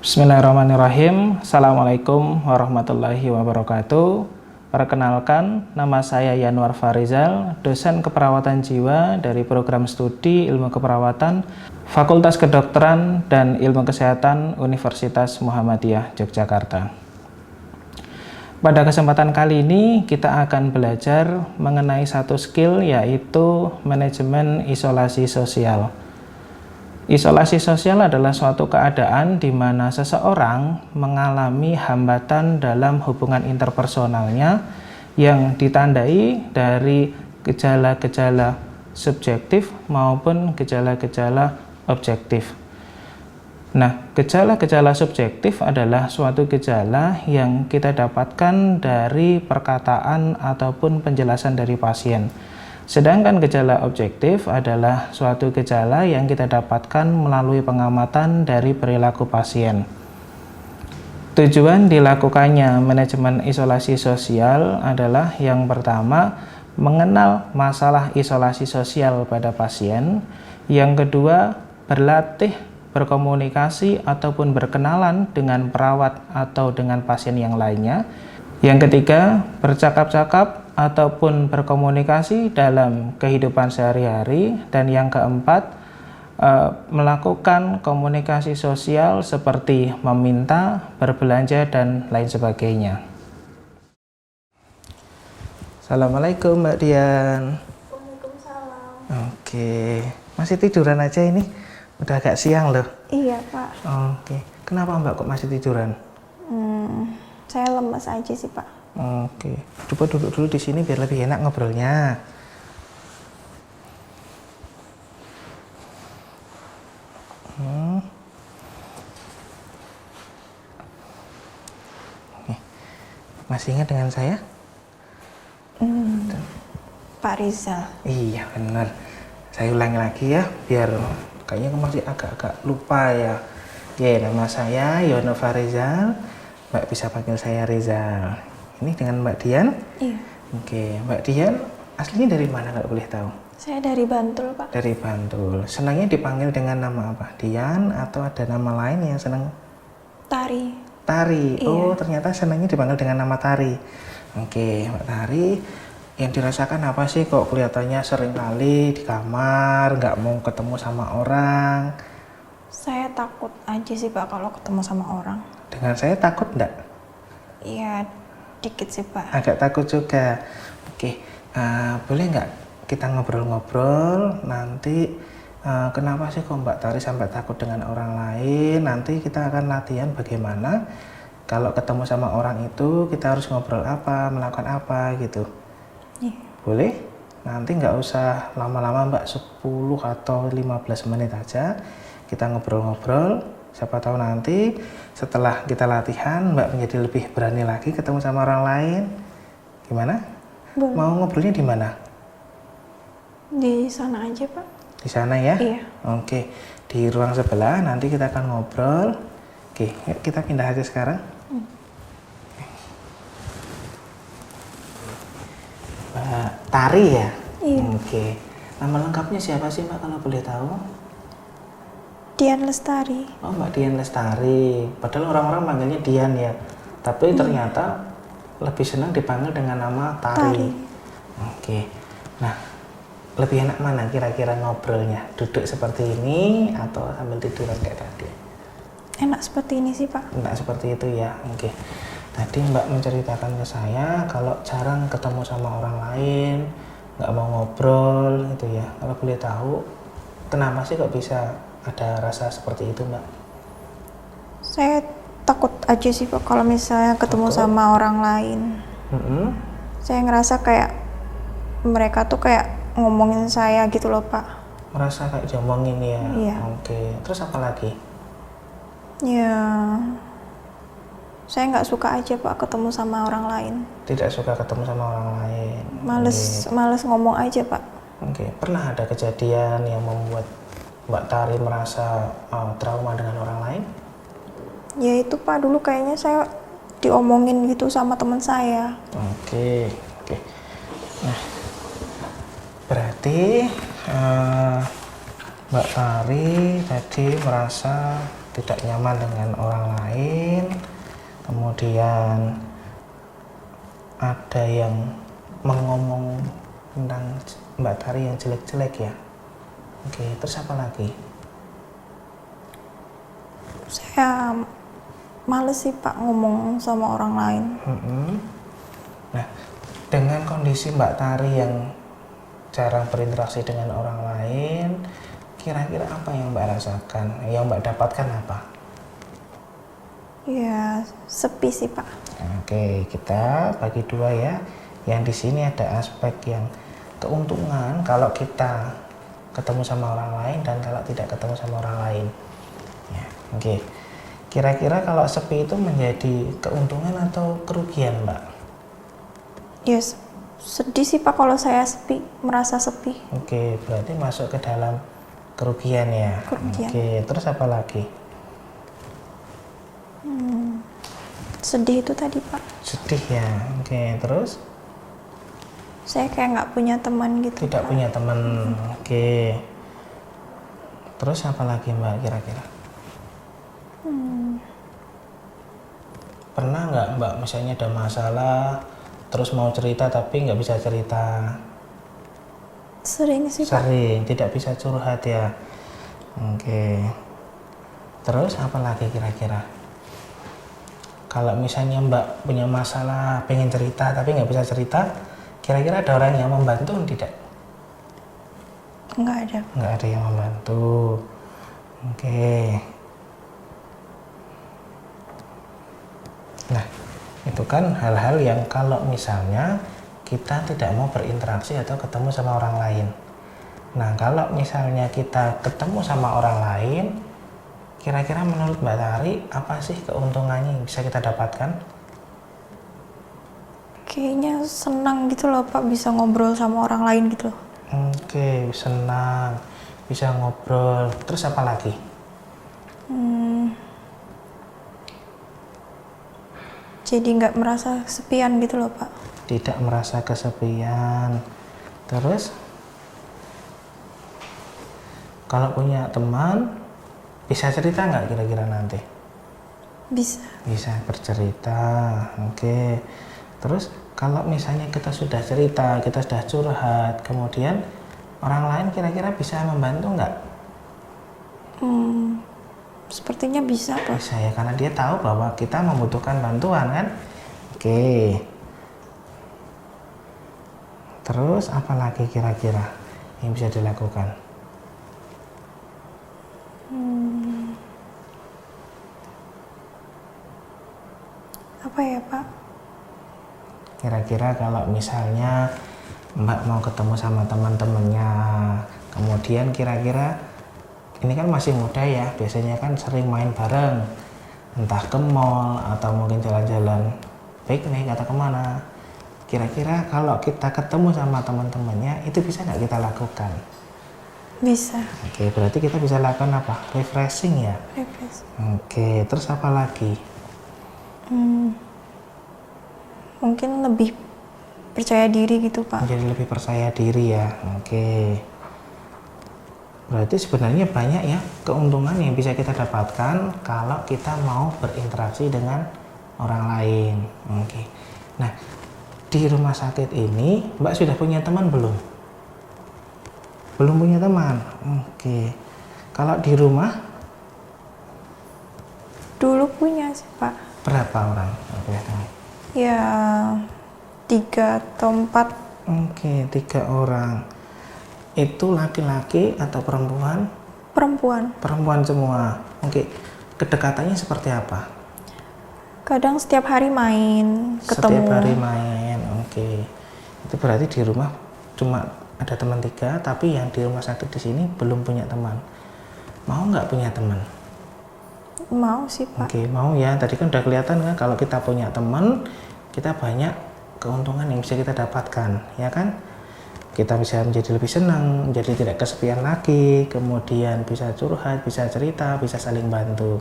Bismillahirrahmanirrahim. Assalamualaikum warahmatullahi wabarakatuh. Perkenalkan, nama saya Yanwar Farizal, dosen keperawatan jiwa dari program studi ilmu keperawatan Fakultas Kedokteran dan Ilmu Kesehatan Universitas Muhammadiyah Yogyakarta. Pada kesempatan kali ini kita akan belajar mengenai satu skill, yaitu manajemen isolasi sosial. Isolasi sosial adalah suatu keadaan di mana seseorang mengalami hambatan dalam hubungan interpersonalnya yang ditandai dari gejala-gejala subjektif maupun gejala-gejala objektif. Nah, gejala-gejala subjektif adalah suatu gejala yang kita dapatkan dari perkataan ataupun penjelasan dari pasien. Sedangkan gejala objektif adalah suatu gejala yang kita dapatkan melalui pengamatan dari perilaku pasien. Tujuan dilakukannya manajemen isolasi sosial adalah yang pertama, mengenal masalah isolasi sosial pada pasien. Yang kedua, berlatih berkomunikasi ataupun berkenalan dengan perawat atau dengan pasien yang lainnya. Yang ketiga, bercakap-cakap ataupun berkomunikasi dalam kehidupan sehari-hari. Dan yang keempat, melakukan komunikasi sosial seperti meminta, berbelanja, dan lain sebagainya. Assalamualaikum Mbak Dian. Waalaikumsalam. Oke, masih tiduran aja ini? Udah agak siang loh. Iya Pak. Oke, kenapa Mbak kok masih tiduran? Saya lemes aja sih Pak. Oke, coba duduk dulu di sini biar lebih enak ngobrolnya. Oke. Masih ingat dengan saya? Pak Rizal. Iya benar. Saya ulangi lagi ya, biar kayaknya masih agak-agak lupa ya. Ya, nama saya Yono Farizal. Mbak bisa panggil saya Rizal. Ini dengan Mbak Dian? Iya. Oke, Mbak Dian aslinya dari mana kalau boleh tahu? Saya dari Bantul Pak. Dari Bantul. Senangnya dipanggil dengan nama apa? Dian atau ada nama lain yang senang? Tari. Tari. Iya. Oh, ternyata senangnya dipanggil dengan nama Tari. Oke, Mbak Tari. Yang dirasakan apa sih kok kelihatannya sering kali di kamar, nggak mau ketemu sama orang? Saya takut aja sih Pak kalau ketemu sama orang. Dengan saya takut enggak? Iya, dikit sih Pak. Agak takut juga. Oke, boleh nggak kita ngobrol-ngobrol nanti kenapa sih kok Mbak Tari sampai takut dengan orang lain? Nanti kita akan latihan bagaimana kalau ketemu sama orang itu kita harus ngobrol apa, melakukan apa gitu. Iya. Boleh? Nanti nggak usah lama-lama Mbak, 10 atau 15 menit aja kita ngobrol-ngobrol. Siapa tahu nanti setelah kita latihan Mbak menjadi lebih berani lagi ketemu sama orang lain. Gimana? Boleh. Mau ngobrolnya di mana? Di sana aja Pak. Di sana ya? Iya. Oke, di ruang sebelah nanti kita akan ngobrol. Oke, yuk kita pindah aja sekarang. Mbak Tari ya? Iya. Oke. Nama lengkapnya siapa sih Mbak kalau boleh tahu? Dian Lestari. Oh, Mbak Dian Lestari. Padahal orang-orang panggilnya Dian ya. Tapi ternyata lebih senang dipanggil dengan nama Tari. Oke. Nah, lebih enak mana kira-kira ngobrolnya? Duduk seperti ini atau sambil tiduran kayak tadi? Enak seperti ini sih Pak. Enak seperti itu ya. Oke. Tadi Mbak menceritakan ke saya kalau jarang ketemu sama orang lain, nggak mau ngobrol gitu ya. Kalau boleh tahu, kenapa sih kok bisa ada rasa seperti itu Mbak? Saya takut aja sih Pak kalau misalnya ketemu sama orang lain. Saya ngerasa kayak mereka tuh kayak ngomongin saya gitu loh Pak. Merasa kayak diomongin ya? Iya. Oke. Terus apa lagi? Ya, saya nggak suka aja Pak ketemu sama orang lain. Tidak suka ketemu sama orang lain. Males ngomong aja Pak. Oke. Pernah ada kejadian yang membuat Mbak Tari merasa trauma dengan orang lain? Ya itu Pak, dulu kayaknya saya diomongin gitu sama teman saya. Oke. Nah, berarti Mbak Tari tadi merasa tidak nyaman dengan orang lain, kemudian ada yang mengomong tentang Mbak Tari yang jelek-jelek ya. Oke, terus apa lagi? Saya males sih Pak ngomong sama orang lain. Nah, dengan kondisi Mbak Tari yang jarang berinteraksi dengan orang lain, kira-kira apa yang Mbak rasakan? Yang Mbak dapatkan apa? Ya, sepi sih Pak. Oke, kita bagi dua ya. Yang di sini ada aspek yang keuntungan kalau kita ketemu sama orang lain dan kalau tidak ketemu sama orang lain. Ya, oke. Kira-kira kalau sepi itu menjadi keuntungan atau kerugian, Mbak? Ya, sedih sih Pak kalau saya sepi, merasa sepi. Oke, berarti masuk ke dalam kerugian ya. Kerugian. Oke, terus apa lagi? Sedih itu tadi Pak. Sedih ya. Oke, terus? Saya kayak nggak punya teman gitu. Tidak Pak. punya teman. Oke. Terus apa lagi Mbak kira-kira? Pernah nggak Mbak misalnya ada masalah, terus mau cerita tapi nggak bisa cerita? Sering sih Pak. Sering, tidak bisa curhat ya. Oke. Terus apa lagi kira-kira? Kalau misalnya Mbak punya masalah, pengen cerita tapi nggak bisa cerita, kira-kira ada orang yang membantu tidak? Nggak ada. Nggak ada yang membantu. Oke. Nah, itu kan hal-hal yang kalau misalnya kita tidak mau berinteraksi atau ketemu sama orang lain. Nah, kalau misalnya kita ketemu sama orang lain, kira-kira menurut Mbak Tari, apa sih keuntungannya yang bisa kita dapatkan? Kayaknya senang gitu loh Pak bisa ngobrol sama orang lain gitu loh. Oke, senang, bisa ngobrol. Terus apa lagi? Jadi nggak merasa kesepian gitu loh Pak. Tidak merasa kesepian. Terus, kalau punya teman, bisa cerita nggak kira-kira nanti? Bisa. Bisa bercerita. Oke. Terus, kalau misalnya kita sudah cerita, kita sudah curhat, kemudian orang lain kira-kira bisa membantu nggak? Sepertinya bisa Pak. Bisa ya, karena dia tahu bahwa kita membutuhkan bantuan kan? Oke. Terus apa lagi kira-kira yang bisa dilakukan? Apa ya Pak? Kira-kira kalau misalnya Mbak mau ketemu sama teman-temannya, kemudian kira-kira ini kan masih muda ya, biasanya kan sering main bareng, entah ke mall atau mungkin jalan-jalan piknik atau kemana. Kira-kira kalau kita ketemu sama teman-temannya, itu bisa nggak kita lakukan? Bisa. Oke, berarti kita bisa lakukan apa? Refreshing ya? Refresh. Oke, terus apa lagi? Mungkin lebih percaya diri gitu Pak. Menjadi lebih percaya diri ya. Oke. Berarti sebenarnya banyak ya keuntungan yang bisa kita dapatkan kalau kita mau berinteraksi dengan orang lain. Oke. Nah, di rumah sakit ini Mbak sudah punya teman belum? Belum punya teman. Oke. Kalau di rumah Dulu punya sih Pak. berapa orang? Oke. Ya 3 atau 4. Oke, 3 orang. Itu laki-laki atau perempuan? Perempuan. Perempuan semua. Oke. Kedekatannya seperti apa? Kadang setiap hari main, ketemu. Setiap hari main. Oke. Itu berarti di rumah cuma ada teman 3, tapi yang di rumah sakit di sini belum punya teman. Mau nggak punya teman? Mau sih Pak. Oke, mau ya. Tadi kan udah kelihatan kan kalau kita punya teman, kita banyak keuntungan yang bisa kita dapatkan, ya kan? Kita bisa menjadi lebih senang, menjadi tidak kesepian lagi, kemudian bisa curhat, bisa cerita, bisa saling bantu.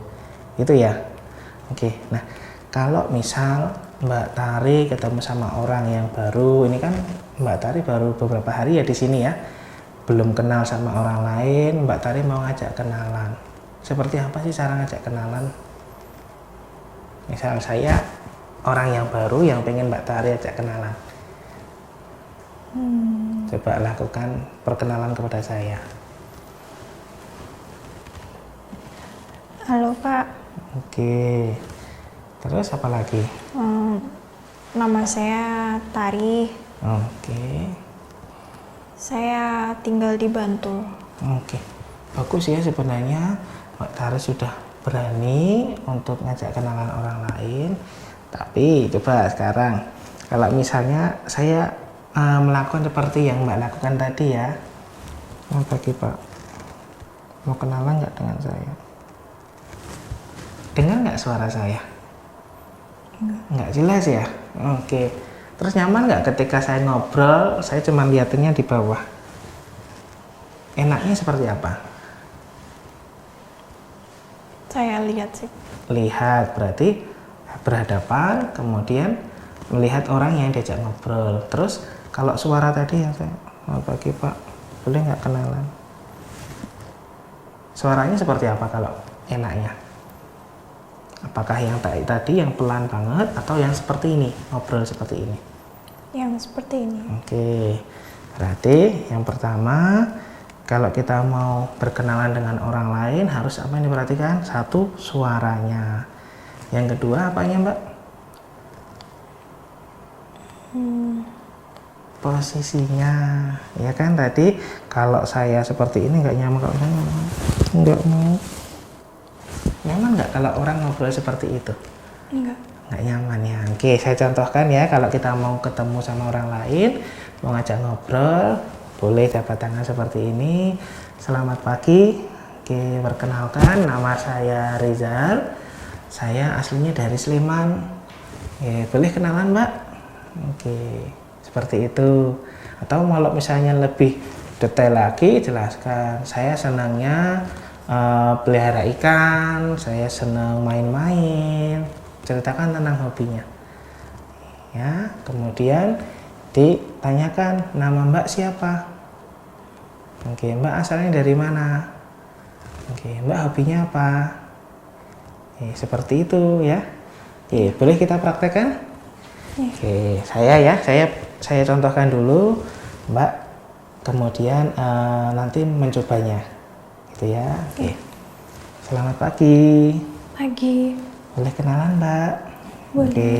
Itu ya. Oke. Nah, kalau misal Mbak Tari ketemu sama orang yang baru, ini kan Mbak Tari baru beberapa hari ya di sini ya. Belum kenal sama orang lain, Mbak Tari mau ngajak kenalan. seperti apa sih cara ngajak kenalan? Misal saya orang yang baru yang pengen Mbak Tari ajak kenalan. Coba lakukan perkenalan kepada saya. Halo Pak. Oke. Terus apa lagi? Nama saya Tari. Oke. Saya tinggal di Bantul. Oke. Bagus ya sebenarnya Mbak Tari sudah berani untuk ngajak kenalan orang lain. Tapi coba sekarang kalau misalnya saya melakukan seperti yang Mbak lakukan tadi ya. Selamat pagi Pak. Mau kenalan nggak dengan saya? Dengar nggak suara saya? Nggak jelas ya? Oke. Terus nyaman nggak ketika saya ngobrol, saya cuma liatinnya di bawah? Enaknya seperti apa? Saya lihat sih. Lihat, berarti berhadapan, kemudian melihat orang yang diajak ngobrol. Terus kalau suara tadi yang saya, selamat pagi Pak, boleh nggak kenalan? Suaranya seperti apa kalau enaknya? Apakah yang tadi yang pelan banget atau yang seperti ini, ngobrol seperti ini? Yang seperti ini. Oke, berarti yang pertama kalau kita mau berkenalan dengan orang lain harus apa yang diperhatikan? Satu, suaranya. Yang kedua apanya Mbak? Posisinya, ya kan tadi kalau saya seperti ini nggak nyaman, kalau saya nggak mau. Nyaman nggak kalau orang ngobrol seperti itu? Enggak. Nggak nyaman ya. Oke, saya contohkan ya, kalau kita mau ketemu sama orang lain, mau ngajak ngobrol, boleh jabat tangan seperti ini. Selamat pagi. Oke, perkenalkan nama saya Rizal. Saya aslinya dari Sleman. Oke, boleh kenalan Mbak? Oke, seperti itu. Atau kalau misalnya lebih detail lagi, jelaskan. Saya senangnya pelihara ikan, saya senang main-main, ceritakan tentang hobinya ya. Kemudian ditanyakan nama Mbak siapa. Oke, Mbak asalnya dari mana? Oke, Mbak hobinya apa? Oke, seperti itu ya. Oke, boleh kita praktekkan? Oke, saya contohkan dulu, Mbak kemudian nanti mencobanya gitu ya. Oke. Selamat pagi. Pagi. Boleh kenalan Mbak? Boleh. Oke,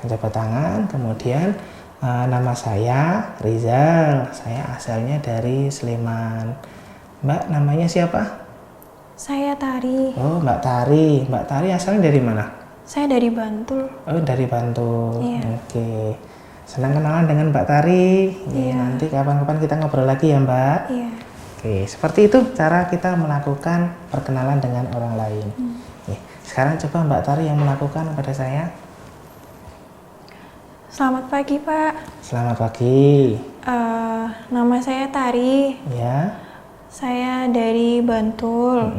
jabat tangan. Kemudian nama saya Rizal. Saya asalnya dari Sleman. Mbak namanya siapa? Saya Tari. Oh, Mbak Tari. Mbak Tari asalnya dari mana? Saya dari Bantul. Oh, dari Bantul. Iya. Oke. Senang kenalan dengan Mbak Tari. Iya. Nanti kapan-kapan kita ngobrol lagi ya Mbak. Iya. Oke, seperti itu cara kita melakukan perkenalan dengan orang lain. Oke, sekarang coba Mbak Tari yang melakukan pada saya. Selamat pagi Pak. Selamat pagi. Nama saya Tari. Ya. Saya dari Bantul.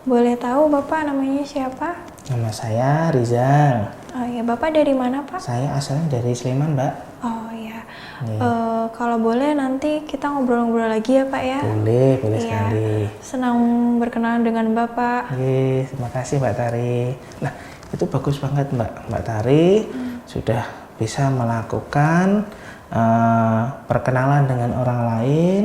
Boleh tahu Bapak namanya siapa? Nama saya Rizal. Oh ya, Bapak dari mana Pak? Saya asalnya dari Sleman Mbak. Oh ya. Iya. Kalau boleh nanti kita ngobrol-ngobrol lagi ya Pak ya. Boleh Iya. sekali. Senang berkenalan dengan Bapak. Oke, terima kasih Mbak Tari. Nah, itu bagus banget Mbak Tari sudah bisa melakukan perkenalan dengan orang lain.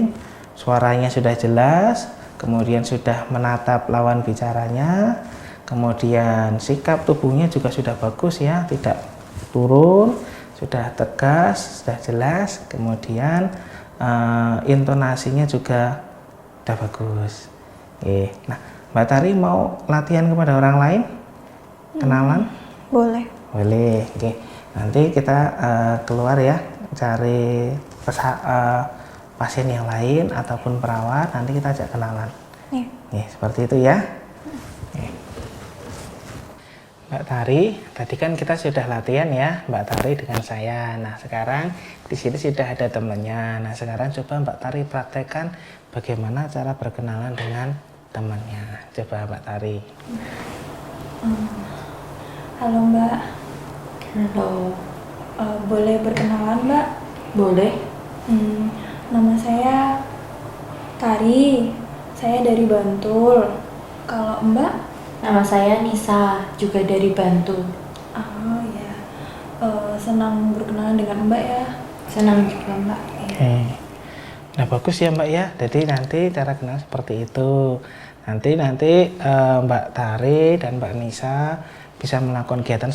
Suaranya sudah jelas, kemudian sudah menatap lawan bicaranya, kemudian sikap tubuhnya juga sudah bagus ya, tidak turun, sudah tegas, sudah jelas, kemudian intonasinya juga sudah bagus. Oke. Nah, Mbak Tari mau latihan kepada orang lain? Kenalan? Boleh. Boleh. Oke. Nanti kita keluar ya, cari pasien yang lain ataupun perawat, nanti kita ajak kenalan. Iya. Nih, seperti itu ya. Oke. Mbak Tari, tadi kan kita sudah latihan ya, Mbak Tari dengan saya. Nah, sekarang di sini sudah ada temannya. Nah, sekarang coba Mbak Tari praktekkan bagaimana cara berkenalan dengan temannya. Coba Mbak Tari. Halo Mbak. Halo, Boleh berkenalan Mbak? boleh? Nama saya Tari. Saya dari Bantul. Kalau Mbak? Nama saya Nisa, juga dari Bantu. Oh ya, senang berkenalan dengan Mbak ya. Senang juga Mbak. Oke. Nah bagus ya Mbak ya. Jadi nanti cara kenal seperti itu. Nanti Mbak Tari dan Mbak Nisa bisa melakukan kegiatan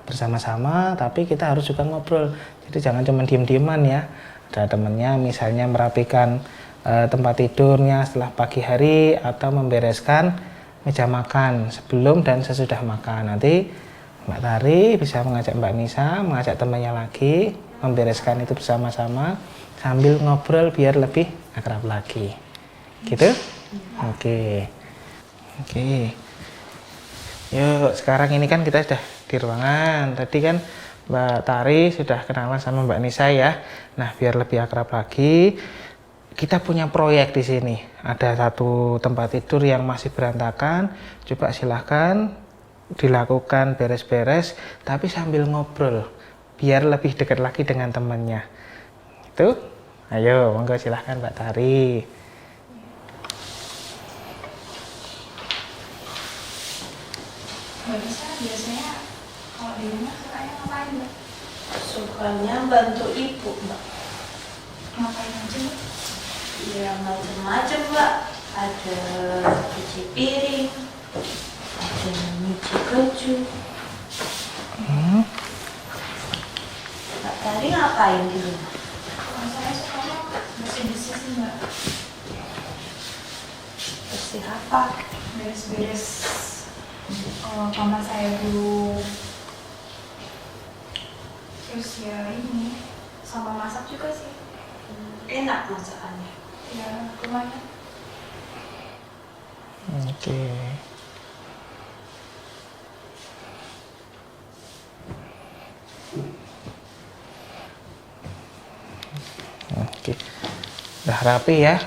bersama-sama, tapi kita harus juga ngobrol. Jadi jangan cuma diem-dieman ya. Ada temennya misalnya merapikan tempat tidurnya setelah pagi hari atau membereskan meja makan sebelum dan sesudah makan. Nanti Mbak Tari bisa mengajak Mbak Nisa, mengajak temannya lagi, membereskan itu bersama-sama sambil ngobrol biar lebih akrab lagi. Gitu? Oke. Yuk, sekarang ini kan kita sudah di ruangan. Tadi kan Mbak Tari sudah kenalan sama Mbak Nisa ya. Nah, biar lebih akrab lagi, kita punya proyek di sini. Ada satu tempat tidur yang masih berantakan. Coba silahkan dilakukan beres-beres, tapi sambil ngobrol, biar lebih dekat lagi dengan temannya. Itu, ayo, monggo silahkan Mbak Tari. Mbak Nisa biasanya kalau di rumah sukanya ngapain Mbak? Sukanya bantu ibu Mbak. Ngapain aja Mbak? Ya macam-macam Mbak. Ada cuci piring, ada nyuci baju. Mbak Tari ngapain di rumah? Kalau saya sukanya bersih-bersih sih Mbak. Bersih apa? Beres-beres kamar saya dulu. Terus ya ini sama masak juga sih. Enak masakannya. Ya lumayan. Oke. Udah rapi ya.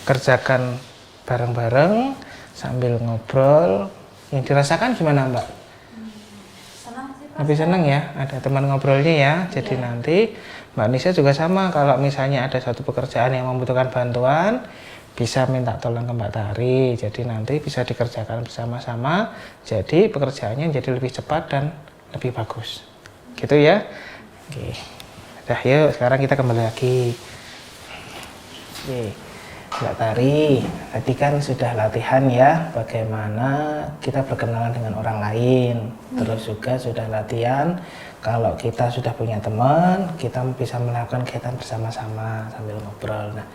Kerjakan bareng-bareng sambil ngobrol. Yang dirasakan gimana Mbak? Senang sih Pak. Lebih senang ya, ada teman ngobrolnya ya. Jadi nanti Mbak Nisa juga sama, kalau misalnya ada satu pekerjaan yang membutuhkan bantuan, bisa minta tolong ke Mbak Tari. Jadi nanti bisa dikerjakan bersama-sama. Jadi pekerjaannya jadi lebih cepat dan lebih bagus. Gitu ya. Oke. Udah yuk, sekarang kita kembali lagi. Oke. Mbak Tari, tadi kan sudah latihan ya bagaimana kita berkenalan dengan orang lain. Terus juga sudah latihan kalau kita sudah punya teman, kita bisa melakukan kegiatan bersama-sama sambil ngobrol. Nah,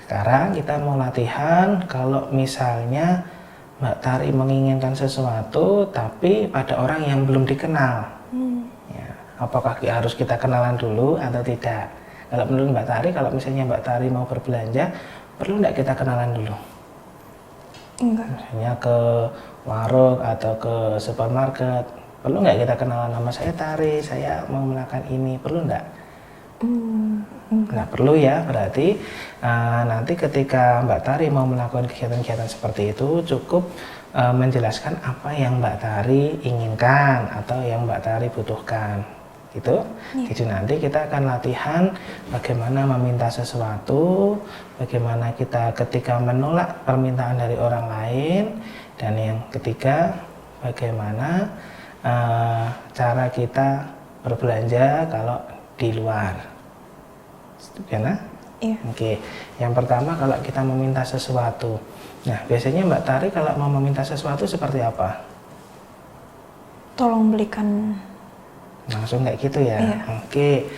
sekarang kita mau latihan kalau misalnya Mbak Tari menginginkan sesuatu tapi pada orang yang belum dikenal. Ya, apakah harus kita kenalan dulu atau tidak? Kalau menurut Mbak Tari, kalau misalnya Mbak Tari mau berbelanja, perlu nggak kita kenalan dulu? Enggak. Misalnya ke warung atau ke supermarket, perlu nggak kita kenalan, nama saya Tari, saya mau melakukan ini, perlu nggak? Nggak perlu ya, berarti nanti ketika Mbak Tari mau melakukan kegiatan-kegiatan seperti itu, cukup menjelaskan apa yang Mbak Tari inginkan atau yang Mbak Tari butuhkan. Gitu. Jadi nanti kita akan latihan bagaimana meminta sesuatu, bagaimana kita ketika menolak permintaan dari orang lain, dan yang ketiga bagaimana cara kita berbelanja kalau di luar. Setuju? Iya. Oke. Yang pertama kalau kita meminta sesuatu. Nah, biasanya Mbak Tari kalau mau meminta sesuatu seperti apa? Tolong belikan. Langsung kayak gitu ya. Iya. Oke.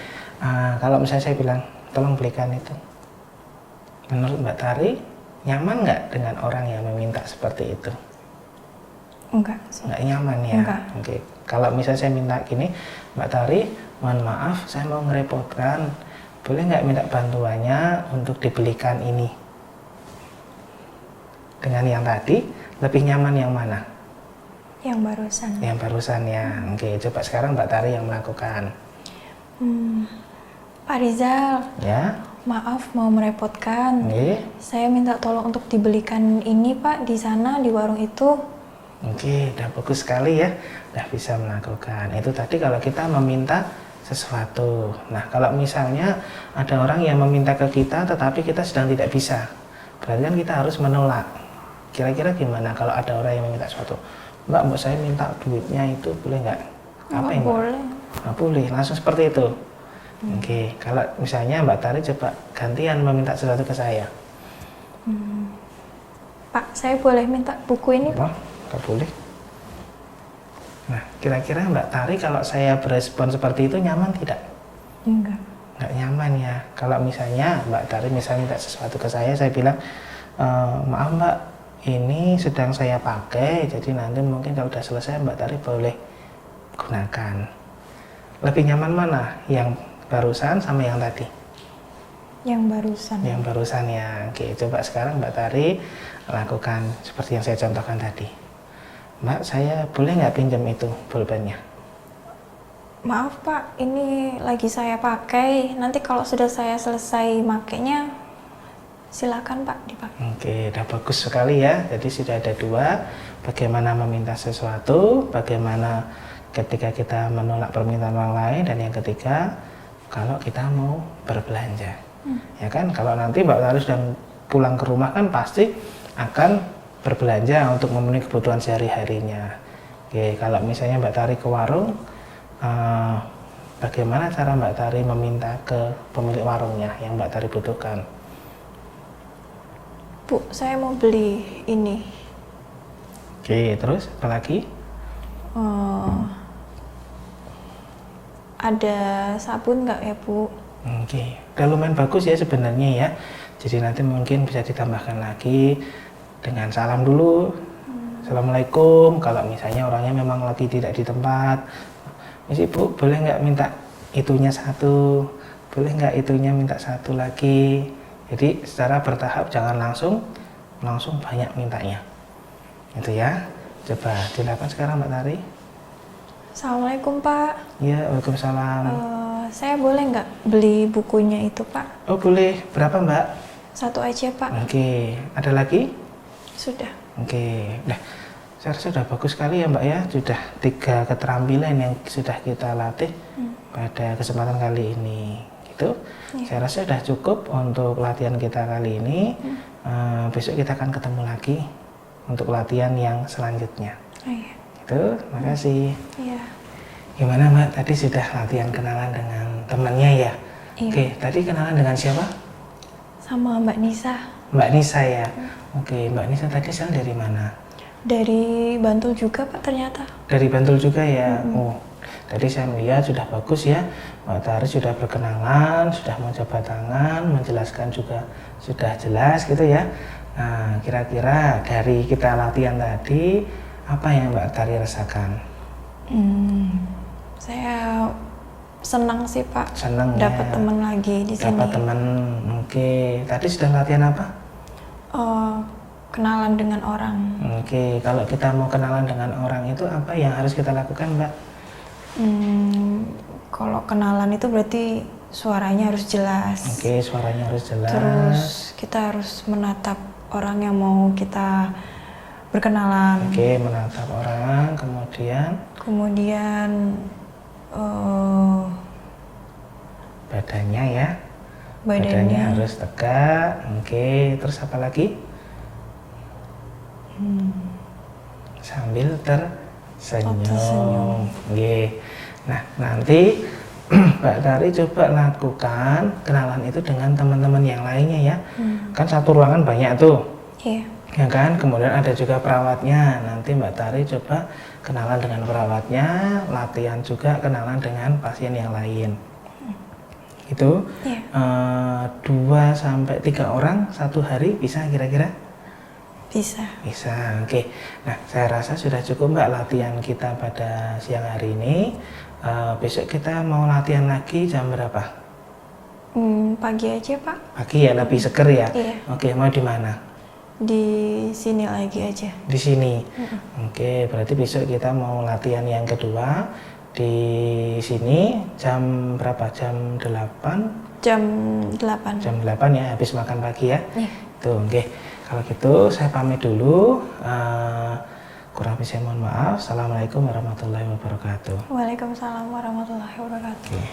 Kalau misalnya saya bilang tolong belikan itu, menurut Mbak Tari nyaman nggak dengan orang yang meminta seperti itu? Enggak sih. Nggak nyaman ya. Enggak. Oke. Kalau misalnya saya minta gini, Mbak Tari, mohon maaf saya mau ngerepotkan, boleh nggak minta bantuannya untuk dibelikan ini? Dengan yang tadi lebih nyaman yang mana? Yang barusan. Yang barusan ya. Oke, coba sekarang Mbak Tari yang melakukan. Pak Rizal, Ya. maaf mau merepotkan. Oke. Saya minta tolong untuk dibelikan ini Pak di sana di warung itu. Oke, udah bagus sekali ya. Udah bisa melakukan. Itu tadi kalau kita meminta sesuatu. Nah, kalau misalnya ada orang yang meminta ke kita tetapi kita sedang tidak bisa, berarti kan kita harus menolak. Kira-kira gimana kalau ada orang yang meminta sesuatu? Mbak, mau saya minta duitnya itu boleh nggak? Apa yang boleh. Nggak boleh, langsung seperti itu. Oke, kalau misalnya Mbak Tari coba gantian meminta sesuatu ke saya. Pak, saya boleh minta buku ini, Pak? Wah, nggak boleh. Nah, kira-kira Mbak Tari kalau saya berespon seperti itu nyaman tidak? Enggak. Nggak nyaman ya. Kalau misalnya Mbak Tari misalnya minta sesuatu ke saya bilang, maaf Mbak, ini sedang saya pakai, jadi nanti mungkin kalau udah selesai Mbak Tari boleh gunakan. Lebih nyaman mana? Yang barusan sama yang tadi? Yang barusan. Yang barusan ya. Oke, coba sekarang Mbak Tari lakukan seperti yang saya contohkan tadi. Mbak, saya boleh nggak pinjam itu pulpennya? Maaf Pak, ini lagi saya pakai. Nanti kalau sudah saya selesai makainya, silakan Pak dipakai. Oke, udah bagus sekali ya. Jadi sudah ada dua, bagaimana meminta sesuatu, bagaimana ketika kita menolak permintaan orang lain, dan yang ketiga, kalau kita mau berbelanja. Ya kan, kalau nanti Mbak Tari sudah pulang ke rumah kan pasti akan berbelanja untuk memenuhi kebutuhan sehari-harinya. Oke, kalau misalnya Mbak Tari ke warung, bagaimana cara Mbak Tari meminta ke pemilik warungnya yang Mbak Tari butuhkan? Bu, saya mau beli ini. Oke, terus apa lagi? Ada sabun nggak ya Bu? Oke, udah lumayan bagus ya sebenarnya ya. Jadi nanti mungkin bisa ditambahkan lagi dengan salam dulu. Assalamualaikum. Kalau misalnya orangnya memang lagi tidak di tempat, Misi Bu, boleh nggak minta itunya satu? Boleh nggak itunya minta satu lagi? Jadi secara bertahap, jangan langsung banyak mintanya. Itu ya. Coba dilakukan sekarang Mbak Tari. Assalamualaikum Pak. Ya, waalaikumsalam. Saya boleh nggak beli bukunya itu Pak? Oh boleh. Berapa Mbak? Satu aja Pak. Oke. Ada lagi? Sudah. Oke. Nah, saya rasa sudah bagus sekali ya Mbak ya. Sudah 3 keterampilan yang sudah kita latih pada kesempatan kali ini. Gitu. Saya rasa sudah cukup untuk latihan kita kali ini. Besok kita akan ketemu lagi untuk latihan yang selanjutnya. Oh, iya. Gitu. Makasih. Iya. Gimana Mbak? Tadi sudah latihan kenalan dengan temannya ya? Iya. Oke. Tadi kenalan dengan siapa? Sama Mbak Nisa. Mbak Nisa ya. Oke. Mbak Nisa tadi asal dari mana? Dari Bantul juga Pak ternyata. Dari Bantul juga ya. Oh. Tadi saya melihat sudah bagus ya, Mbak Tari sudah berkenalan, sudah mencoba tangan, menjelaskan juga sudah jelas gitu ya. Nah, kira-kira dari kita latihan tadi, apa yang Mbak Tari rasakan? Saya senang sih Pak. Senang dapat ya. teman lagi di sini. Dapat teman, oke. Tadi sudah latihan apa? Kenalan dengan orang. Oke, kalau kita mau kenalan dengan orang itu apa yang harus kita lakukan Mbak? Kalau kenalan itu berarti suaranya harus jelas. Oke, suaranya harus jelas. Terus kita harus menatap orang yang mau kita berkenalan. Oke, menatap orang, kemudian badannya ya. Badannya harus tegak. Oke, terus apa lagi? Sambil tersenyum. Oke. Nah, nanti Mbak Tari coba lakukan kenalan itu dengan teman-teman yang lainnya ya. Kan satu ruangan banyak tuh. Iya. Ya kan, kemudian ada juga perawatnya. Nanti Mbak Tari coba kenalan dengan perawatnya, latihan juga kenalan dengan pasien yang lain. Itu 2-3 orang satu hari bisa kira-kira? Bisa. Bisa, oke. Nah, saya rasa sudah cukup Mbak latihan kita pada siang hari ini. Besok kita mau latihan lagi jam berapa? Pagi aja Pak. Pagi ya, lebih seger ya? Iya. Oke, mau di mana? Di sini lagi aja. Di sini. Oke, berarti besok kita mau latihan yang kedua di sini jam berapa? Jam 8? Jam 8. Jam 8 ya, habis makan pagi ya? Iya. Tuh, oke. Kalau gitu saya pamit dulu. Kurang lebih saya mohon maaf. Assalamualaikum warahmatullahi wabarakatuh. Waalaikumsalam warahmatullahi wabarakatuh. Oke.